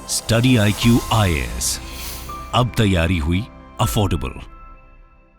Study IQ IAS, अब तैयारी हुई अफोर्डेबल।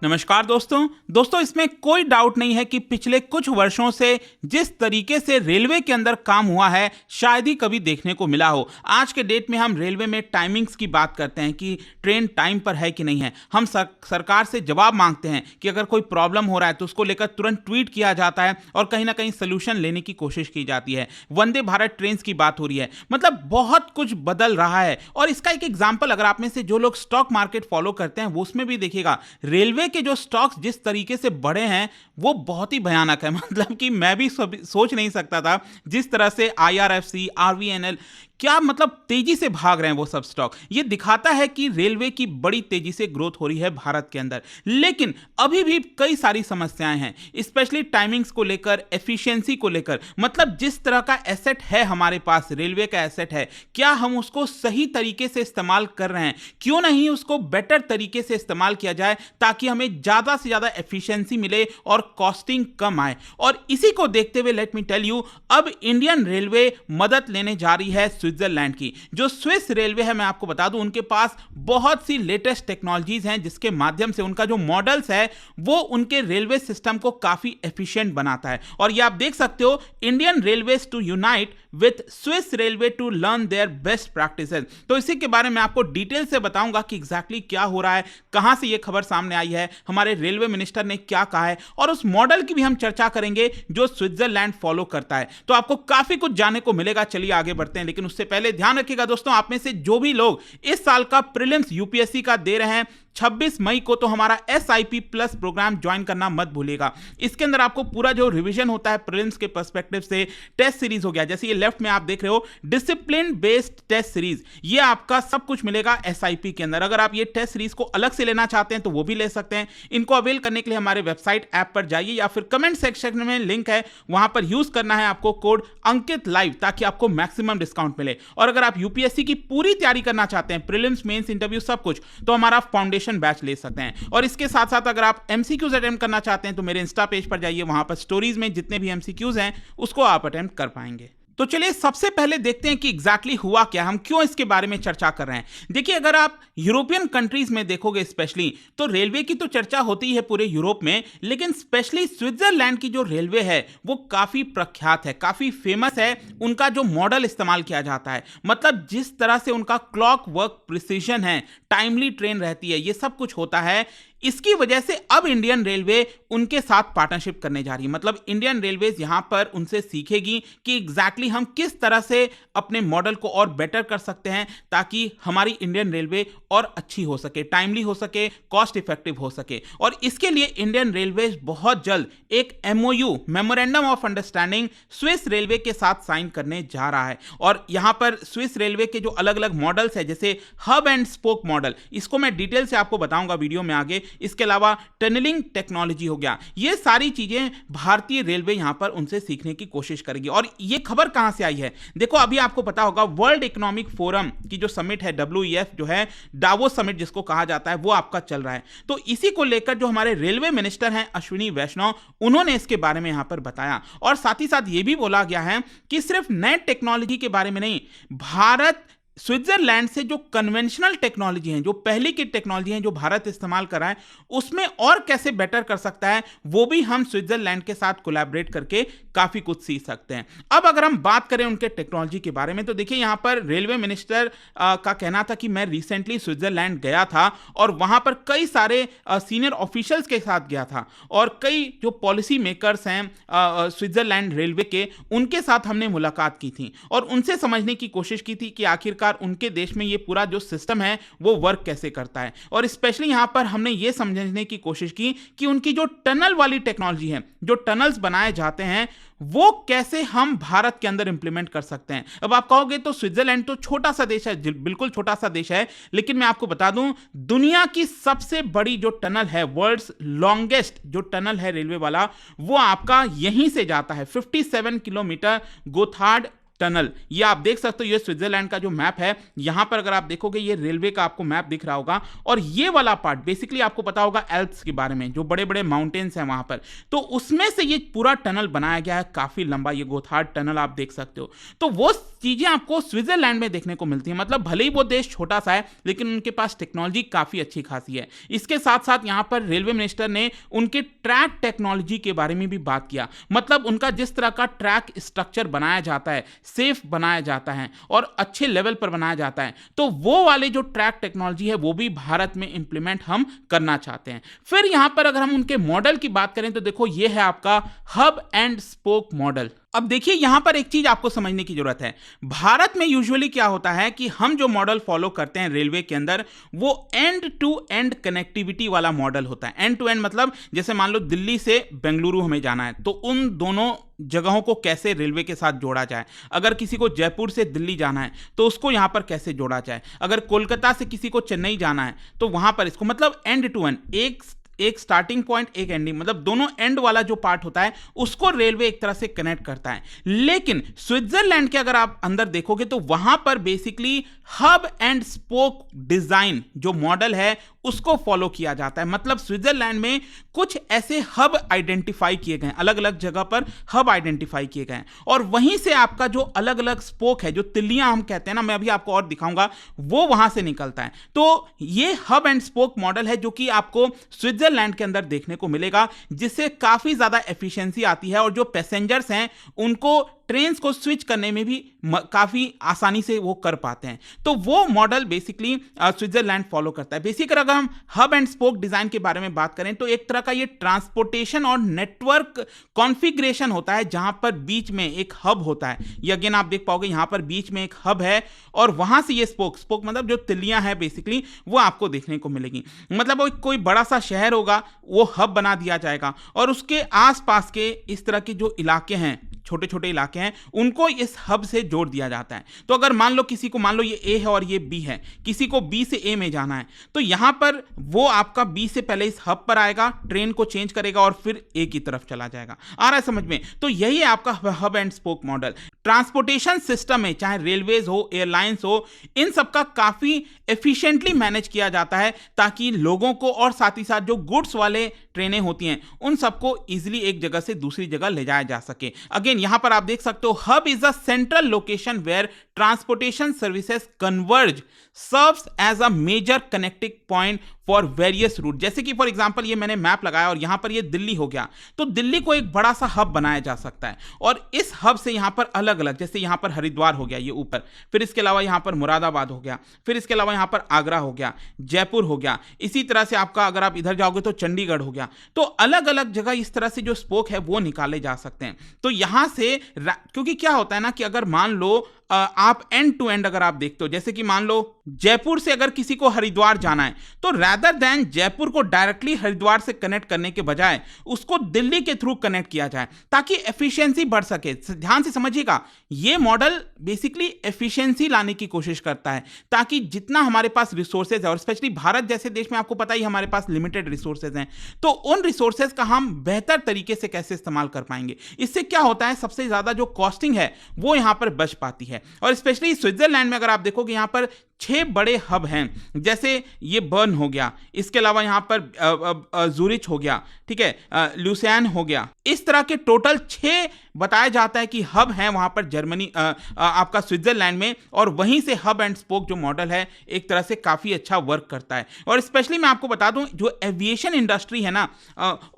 नमस्कार दोस्तों इसमें कोई डाउट नहीं है कि पिछले कुछ वर्षों से जिस तरीके से रेलवे के अंदर काम हुआ है शायद ही कभी देखने को मिला हो। आज के डेट में हम रेलवे में टाइमिंग्स की बात करते हैं कि ट्रेन टाइम पर है कि नहीं है। हम सरकार से जवाब मांगते हैं कि अगर कोई प्रॉब्लम हो रहा है तो उसको लेकर तुरंत ट्वीट किया जाता है और कहीं ना कहीं सोल्यूशन लेने की कोशिश की जाती है। वंदे भारत ट्रेन की बात हो रही है, मतलब बहुत कुछ बदल रहा है। और इसका एक एग्जाम्पल अगर आप में से जो लोग स्टॉक मार्केट फॉलो करते हैं वो उसमें भी देखिएगा, रेलवे के जो स्टॉक्स जिस तरीके से बढ़े हैं वो बहुत ही भयानक है। मतलब कि मैं भी सोच नहीं सकता था जिस तरह से IRFC, RVNL क्या मतलब तेजी से भाग रहे हैं वो सब स्टॉक। ये दिखाता है कि रेलवे की बड़ी तेजी से ग्रोथ हो रही है भारत के अंदर। लेकिन अभी भी कई सारी समस्याएं हैं, स्पेशली टाइमिंग्स को लेकर, एफिशिएंसी को लेकर। मतलब जिस तरह का एसेट है हमारे पास, रेलवे का एसेट है, क्या हम उसको सही तरीके से इस्तेमाल कर रहे हैं? क्यों नहीं उसको बेटर तरीके से इस्तेमाल किया जाए ताकि हमें ज्यादा से ज्यादा एफिशिएंसी मिले और कॉस्टिंग कम आए। और इसी को देखते हुए लेट मी टेल यू, अब इंडियन रेलवे मदद लेने जा रही है स्विट्जरलैंड की। जो स्विस रेलवे है, मैं आपको बता दूं, उनके पास बहुत सी लेटेस्ट टेक्नोलॉजीज हैं जिसके माध्यम से उनका जो मॉडल्स है वो उनके रेलवे सिस्टम को काफी एफिशिएंट बनाता है। और ये आप देख सकते हो, Indian railways to unite with Swiss railway to learn their best practices. तो इसी के बारे में आपको डिटेल से बताऊंगा कि एग्जैक्टली क्या हो रहा है, कहां से ये खबर सामने आई है, हमारे रेलवे मिनिस्टर ने क्या कहा है, और उस मॉडल की भी हम चर्चा करेंगे जो स्विट्जरलैंड फॉलो करता है। तो आपको काफी कुछ जानने को मिलेगा। चलिए आगे बढ़ते हैं, लेकिन उससे पहले ध्यान रखिएगा दोस्तों, आप में से जो भी लोग इस साल का प्रीलिम्स यूपीएससी का दे रहे हैं 26 मई को, तो हमारा SIP प्लस प्रोग्राम ज्वाइन करना मत भूलिएगा। इसके अंदर आपको पूरा जो रिवीजन होता है प्रीलिम्स के पर्सपेक्टिव से, टेस्ट सीरीज हो गया, जैसे ये लेफ्ट में आप देख रहे हो डिसिप्लिन बेस्ड टेस्ट सीरीज, ये आपका सब कुछ मिलेगा SIP के अंदर। अगर आप ये टेस्ट सीरीज को अलग से लेना चाहते हैं तो वो भी ले सकते हैं। इनको अवेल करने के लिए हमारे वेबसाइट ऐप पर जाइए या फिर कमेंट सेक्शन में लिंक है, वहां पर यूज करना है आपको कोड अंकित लाइव, ताकि आपको मैक्सिमम डिस्काउंट मिले। और अगर आप यूपीएससी की पूरी तैयारी करना चाहते हैं, प्रीलिम्स, मेंस, इंटरव्यू सब कुछ, तो हमारा फाउंडेशन बैच ले सकते हैं। और इसके साथ साथ अगर आप MCQs अटेम्प्ट करना चाहते हैं तो मेरे इंस्टा पेज पर जाइए, वहां पर स्टोरीज में जितने भी MCQs हैं उसको आप अटेम्प्ट कर पाएंगे। तो चलिए सबसे पहले देखते हैं कि एग्जैक्टली हुआ क्या, हम क्यों इसके बारे में चर्चा कर रहे हैं। देखिए, अगर आप यूरोपियन कंट्रीज में देखोगे स्पेशली, तो रेलवे की तो चर्चा होती है पूरे यूरोप में, लेकिन स्पेशली स्विट्जरलैंड की जो रेलवे है वो काफी प्रख्यात है, काफी फेमस है। उनका जो मॉडल इस्तेमाल किया जाता है, मतलब जिस तरह से उनका क्लॉक वर्क प्रिसीजन है, टाइमली ट्रेन रहती है, ये सब कुछ होता है। इसकी वजह से अब इंडियन रेलवे उनके साथ पार्टनरशिप करने जा रही है। मतलब इंडियन रेलवेज यहां पर उनसे सीखेगी कि एग्जैक्टली हम किस तरह से अपने मॉडल को और बेटर कर सकते हैं ताकि हमारी इंडियन रेलवे और अच्छी हो सके, टाइमली हो सके, कॉस्ट इफेक्टिव हो सके। और इसके लिए इंडियन रेलवेज बहुत जल्द एक MOU, memorandum of understanding, Swiss railway के साथ साइन करने जा रहा है। और यहां पर स्विस रेलवे के जो अलग अलग मॉडल्स है, जैसे हब एंड स्पोक मॉडल, इसको मैं डिटेल से आपको बताऊंगा वीडियो में आगे। इसके अलावा टनलिंग टेक्नोलॉजी हो गया, ये सारी चीजें भारतीय रेलवे यहां पर उनसे सीखने की कोशिश करेगी। और ये खबर कहां से आई है? देखो, अभी आपको पता होगा वर्ल्ड इकोनॉमिक फोरम की जो समिट है, WEF जो है, डावोस समिट जिसको कहा जाता है, वो आपका चल रहा है। तो इसी को लेकर जो हमारे रेलवे मिनिस्टर हैं अश्विनी वैष्णव, उन्होंने इसके बारे में यहां पर बताया। और साथ ही साथ ये भी बोला गया है कि सिर्फ नए टेक्नोलॉजी के बारे में नहीं, भारत स्विट्जरलैंड से जो कन्वेंशनल टेक्नोलॉजी है, जो पहले की टेक्नोलॉजी है जो भारत इस्तेमाल कर रहा है, उसमें और कैसे बेटर कर सकता है, वो भी हम स्विट्जरलैंड के साथ कोलैबोरेट करके काफी कुछ सीख सकते हैं। अब अगर हम बात करें उनके टेक्नोलॉजी के बारे में, तो देखिए यहां पर रेलवे मिनिस्टर का कहना था कि मैं रिसेंटली स्विट्जरलैंड गया था और वहां पर कई सारे सीनियर ऑफिशियल्स के साथ गया था, और कई जो पॉलिसी मेकर्स हैं स्विट्जरलैंड रेलवे के, उनके साथ हमने मुलाकात की थी और उनसे समझने की कोशिश की थी कि आखिरकार उनके देश में ये पूरा जो सिस्टम है वो वर्क कैसे करता है। और स्पेशली यहां पर हमने ये समझने की कोशिश की कि उनकी जो टनल वाली टेक्नोलॉजी है, जो टनल्स बनाए जाते हैं, वो कैसे हम भारत के अंदर इंप्लीमेंट कर सकते हैं। अब आप कहोगे तो स्विट्जरलैंड तो छोटा सा देश है, बिल्कुल छोटा सा देश है, लेकिन मैं आपको बता दूं, दुनिया की सबसे बड़ी जो टनल है, वर्ल्ड्स लॉन्गेस्ट जो टनल है रेलवे वाला, वो आपका यहीं से जाता है। 57 किलोमीटर गोथार्ड टनल, ये आप देख सकते हो, ये स्विट्जरलैंड का जो मैप है, यहां पर अगर आप देखोगे ये रेलवे का आपको मैप दिख रहा होगा, और ये वाला पार्ट बेसिकली आपको पता होगा एल्प्स के बारे में, जो बड़े बड़े माउंटेन्स हैं वहां पर, तो उसमें से ये पूरा टनल बनाया गया है, काफी लंबा ये गोथार्ड टनल आप देख सकते हो। तो वो चीजें आपको स्विट्जरलैंड में देखने को मिलती है, मतलब भले ही वो देश छोटा सा है लेकिन उनके पास टेक्नोलॉजी काफी अच्छी खासी है। इसके साथ साथ यहां पर रेलवे मिनिस्टर ने उनके ट्रैक टेक्नोलॉजी के बारे में भी बात किया, मतलब उनका जिस तरह का ट्रैक स्ट्रक्चर बनाया जाता है, सेफ बनाया जाता है और अच्छे लेवल पर बनाया जाता है, तो वो वाले जो ट्रैक टेक्नोलॉजी है वो भी भारत में इंप्लीमेंट हम करना चाहते हैं। फिर यहां पर अगर हम उनके मॉडल की बात करें तो देखो ये है आपका हब एंड स्पोक मॉडल। अब देखिए यहां पर एक चीज आपको समझने की जरूरत है, भारत में यूजुअली क्या होता है कि हम जो मॉडल फॉलो करते हैं रेलवे के अंदर वो एंड टू एंड कनेक्टिविटी वाला मॉडल होता है। एंड टू एंड मतलब जैसे मान लो दिल्ली से बेंगलुरु हमें जाना है तो उन दोनों जगहों को कैसे रेलवे के साथ जोड़ा जाए, अगर किसी को जयपुर से दिल्ली जाना है तो उसको यहां पर कैसे जोड़ा जाए, अगर कोलकाता से किसी को चेन्नई जाना है तो वहां पर इसको, मतलब एंड टू एंड, एक स्टार्टिंग पॉइंट एक एंडिंग, मतलब दोनों एंड वाला जो पार्ट होता है उसको रेलवे एक तरह से कनेक्ट करता है। लेकिन स्विट्जरलैंड के अगर आप अंदर देखोगे तो वहां पर basically hub and spoke design जो मॉडल है उसको फॉलो किया जाता है। मतलब स्विट्जरलैंड में कुछ ऐसे हब आइडेंटिफाई किए गए, अलग अलग जगह पर हब आइडेंटिफाई किए गए और वहीं से आपका जो अलग अलग स्पोक है, जो तिल्लियां हम कहते हैं ना, मैं अभी आपको और दिखाऊंगा, वो वहां से निकलता है। तो ये हब एंड स्पोक मॉडल है जो कि आपको स्विट्जरलैंड के अंदर देखने को मिलेगा, जिससे काफी ज्यादा एफिशिएंसी आती है और जो पैसेंजर्स हैं उनको ट्रेन को स्विच करने में भी काफी आसानी से वो कर पाते हैं। तो वो मॉडल बेसिकली स्विट्जरलैंड फॉलो करता है। बेसिकली अगर हम हब एंड स्पोक डिजाइन के बारे में बात करें तो एक तरह का ये ट्रांसपोर्टेशन और नेटवर्क कॉन्फ़िगरेशन होता है जहां पर बीच में एक हब होता है। ये अगेन आप देख पाओगे यहां पर बीच में एक हब है और वहां से ये स्पोक मतलब जो तिल्लियां हैं बेसिकली वो आपको देखने को मिलेगी। मतलब वो कोई बड़ा सा शहर होगा वो हब बना दिया जाएगा और उसके आसपास के इस तरह के जो इलाके हैं, छोटे छोटे इलाके हैं, उनको इस हब से जोड़ दिया जाता है। तो अगर मान लो किसी को, मान लो ये ए है और ये बी है, किसी को बी से ए में जाना है तो यहां पर वो आपका बी से पहले इस हब पर आएगा, ट्रेन को चेंज करेगा और फिर ए की तरफ चला जाएगा। आ रहा है समझ में? तो यही है आपका hub and spoke model. Transportation system में चाहे रेलवेज हो, एयरलाइंस हो, इन सबका काफी एफिशिएंटली मैनेज किया जाता है ताकि लोगों को और साथ ही साथ जो गुड्स वाले ट्रेनें होती हैं उन सबको इजीली एक जगह से दूसरी जगह ले जाया जा सके। अगेन यहां पर आप देख सकते हो hub is a central location where transportation services converge, serves as a major connecting point for various route. जैसे कि फॉर एग्जांपल ये मैंने मैप लगाया और यहां पर ये दिल्ली हो गया, तो दिल्ली को एक बड़ा सा हब बनाया जा सकता है और इस हब से यहां पर अलग अलग, जैसे यहां पर हरिद्वार हो गया ये ऊपर, फिर इसके अलावा यहां पर मुरादाबाद हो गया, फिर इसके अलावा यहां पर आगरा हो गया, जयपुर हो गया, इसी तरह से आपका अगर आप इधर जाओगे तो चंडीगढ़ हो गया। तो अलग अलग जगह इस तरह से जो स्पोक है वो निकाले जा सकते हैं। तो यहां से क्योंकि क्या होता है ना कि अगर मान लो आप एंड टू एंड अगर आप देखते हो, जैसे कि मान लो जयपुर से अगर किसी को हरिद्वार जाना है तो रैदर देन जयपुर को डायरेक्टली हरिद्वार से कनेक्ट करने के बजाय उसको दिल्ली के थ्रू कनेक्ट किया जाए ताकि एफिशिएंसी बढ़ सके। ध्यान से समझिएगा, ये मॉडल बेसिकली एफिशिएंसी लाने की कोशिश करता है ताकि जितना हमारे पास रिसोर्सेज है, और स्पेशली भारत जैसे देश में आपको पता ही हमारे पास लिमिटेड रिसोर्सेज हैं, तो उन रिसोर्सेज का हम बेहतर तरीके से कैसे इस्तेमाल कर पाएंगे। इससे क्या होता है, सबसे ज्यादा जो कॉस्टिंग है वो यहां पर बच पाती है। और स्पेशली स्विट्जरलैंड में अगर आप देखोगे यहां पर 6 बड़े हब हैं, जैसे ये बर्न हो गया, इसके अलावा यहां पर जूरिच हो गया, ठीक है, ल्यूसियान हो गया, इस तरह के टोटल 6 बताया जाता है कि हब हैं वहां पर जर्मनी आपका स्विट्जरलैंड में, और वहीं से हब एंड स्पोक जो मॉडल है एक तरह से काफी अच्छा वर्क करता है। और स्पेशली मैं आपको बता दूं जो एविएशन इंडस्ट्री है ना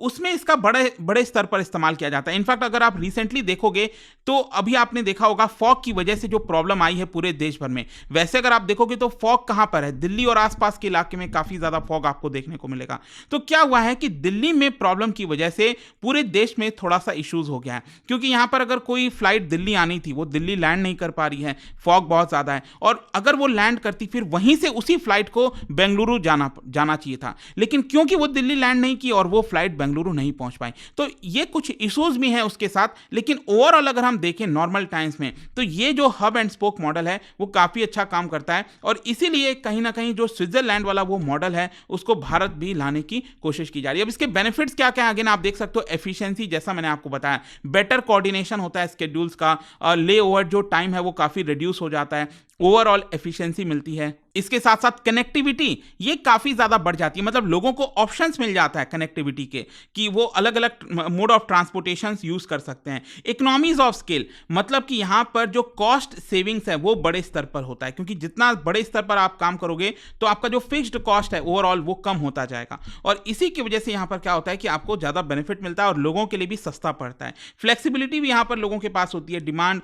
उसमें इसका बड़े बड़े स्तर पर इस्तेमाल किया जाता है। इनफैक्ट अगर आप रिसेंटली देखोगे तो अभी आपने देखा होगा फॉग की वजह से जो प्रॉब्लम आई है पूरे देश भर में, वैसे अगर आप देखोगे तो फॉग कहां पर है, दिल्ली और आसपास के इलाके में काफी ज्यादा फॉग आपको देखने को मिलेगा। तो क्या हुआ है कि दिल्ली में प्रॉब्लम की वजह से पूरे देश में थोड़ा सा इश्यूज हो गया है, क्योंकि यहां पर अगर कोई फ्लाइट दिल्ली आनी थी वो दिल्ली लैंड नहीं कर पा रही है, फॉग बहुत ज्यादा है, और अगर वो लैंड करती फिर वहीं से उसी फ्लाइट को बेंगलुरु जाना चाहिए था, लेकिन क्योंकि वो दिल्ली लैंड नहीं की और वो फ्लाइट बेंगलुरु नहीं पहुंच पाई। तो ये कुछ इश्यूज भी हैं उसके साथ, लेकिन ओवरऑल अगर हम देखें नॉर्मल टाइम्स में तो ये जो हब एंड स्पोक मॉडल है वो काफी अच्छा काम करता है, और इसीलिए कहीं ना कहीं जो स्विट्जरलैंड वाला वो मॉडल है उसको भारत भी लाने की कोशिश की जा रही है। अब इसके बेनिफिट्स क्या क्या है, अगेन आप देख सकते हो, एफिशिएंसी जैसा मैंने आपको बताया, बेटर कोऑर्डिनेशन होता है स्केड्यूल्स का, ले ओवर जो टाइम है वो काफ़ी रिड्यूस हो जाता है, ओवरऑल एफिशिएंसी मिलती है। इसके साथ साथ कनेक्टिविटी ये काफ़ी ज़्यादा बढ़ जाती है, मतलब लोगों को ऑप्शंस मिल जाता है कनेक्टिविटी के कि वो अलग अलग मोड ऑफ ट्रांसपोर्टेशन यूज़ कर सकते हैं। इकोनॉमीज ऑफ स्केल, मतलब कि यहाँ पर जो कॉस्ट सेविंग्स है वो बड़े स्तर पर होता है, क्योंकि जितना बड़े स्तर पर आप काम करोगे तो आपका जो फिक्स्ड कॉस्ट है ओवरऑल वो कम होता जाएगा, और इसी की वजह से यहाँ पर क्या होता है कि आपको ज़्यादा बेनिफिट मिलता है और लोगों के लिए भी सस्ता पड़ता है। फ्लेक्सिबिलिटी भी यहाँ पर लोगों के पास होती है, डिमांड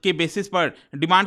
के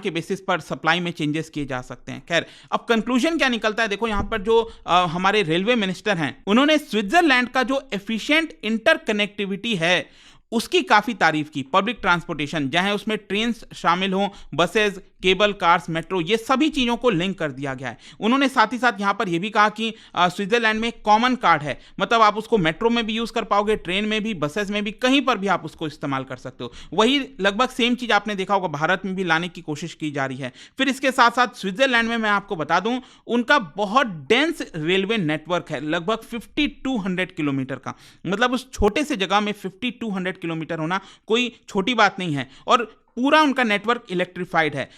बेसिस पर सप्लाई में चेंजेस किए जा सकते हैं। खैर, अब कंक्लूजन क्या निकलता है, देखो यहाँ पर जो हमारे रेलवे मिनिस्टर हैं उन्होंने स्विट्जरलैंड का जो एफिशिएंट इंटरकनेक्टिविटी है उसकी काफ़ी तारीफ की। पब्लिक ट्रांसपोर्टेशन चाहे उसमें ट्रेन शामिल हों, बसेज, केबल कार्स, मेट्रो, ये सभी चीज़ों को लिंक कर दिया गया है। उन्होंने साथ ही साथ यहाँ पर यह भी कहा कि स्विट्जरलैंड में कॉमन कार्ड है, मतलब आप उसको मेट्रो में भी यूज़ कर पाओगे, ट्रेन में भी, बसेज में भी, कहीं पर भी आप उसको इस्तेमाल कर सकते हो। वही लगभग सेम चीज़ आपने देखा होगा भारत में भी लाने की कोशिश की जा रही है। फिर इसके साथ साथ स्विट्जरलैंड में मैं आपको बता दूं उनका बहुत डेंस रेलवे नेटवर्क है, लगभग 5200 किलोमीटर का, मतलब उस छोटे से जगह में 5200 किलोमीटर होना कोई छोटी बात नहीं है, और पूरा उनका नेटवर्क इलेक्ट्रिफाइड है,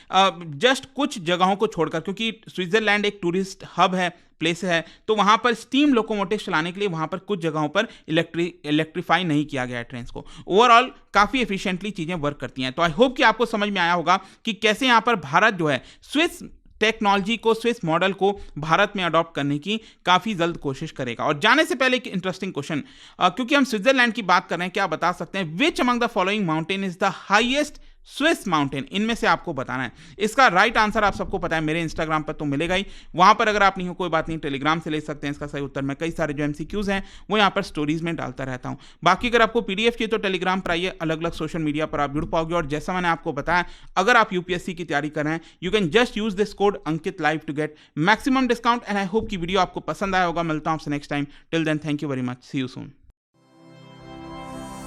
जस्ट कुछ जगहों को छोड़कर, क्योंकि स्विट्जरलैंड एक टूरिस्ट हब है, प्लेस है, तो वहाँ पर स्टीम लोकोमोटिव चलाने के लिए वहाँ पर कुछ जगहों पर इलेक्ट्रीफाई नहीं किया गया है ट्रेन को। ओवरऑल काफ़ी एफिशिएंटली चीज़ें वर्क करती हैं। तो आई होप कि आपको समझ में आया होगा कि कैसे यहाँ पर भारत जो है स्विस टेक्नोलॉजी को, स्विस मॉडल को भारत में अडॉप्ट करने की काफ़ी जल्द कोशिश करेगा। और जाने से पहले एक इंटरेस्टिंग क्वेश्चन, क्योंकि हम स्विट्जरलैंड की बात कर रहे हैं, क्या बता सकते हैं which among the following mountain is the highest Swiss mountain? इनमें से आपको बताना है। इसका राइट आंसर आप सबको पता है, मेरे इंस्टाग्राम पर तो मिलेगा ही, वहां पर अगर आप नहीं हो कोई बात नहीं, टेलीग्राम से ले सकते हैं इसका सही उत्तर। मैं कई सारे जो एमसीक्यूज हैं वो यहाँ पर स्टोरीज में डालता रहता हूँ। बाकी अगर आपको पीडीएफ की तो टेलीग्राम पर आइए, अलग अलग सोशल मीडिया पर आप जुड़ पाओगे। और जैसा मैंने आपको बताया, अगर आप यूपीएससी की तैयारी कर रहे हैं, you can just use this code Ankit live to get maximum discount. And I hope की वीडियो आपको पसंद आया होगा। मिलता हूँ आपसे next time. Till then, thank you very much, see you soon.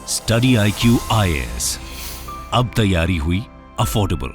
Study IQ IAS, अब तैयारी हुई अफोर्डेबल।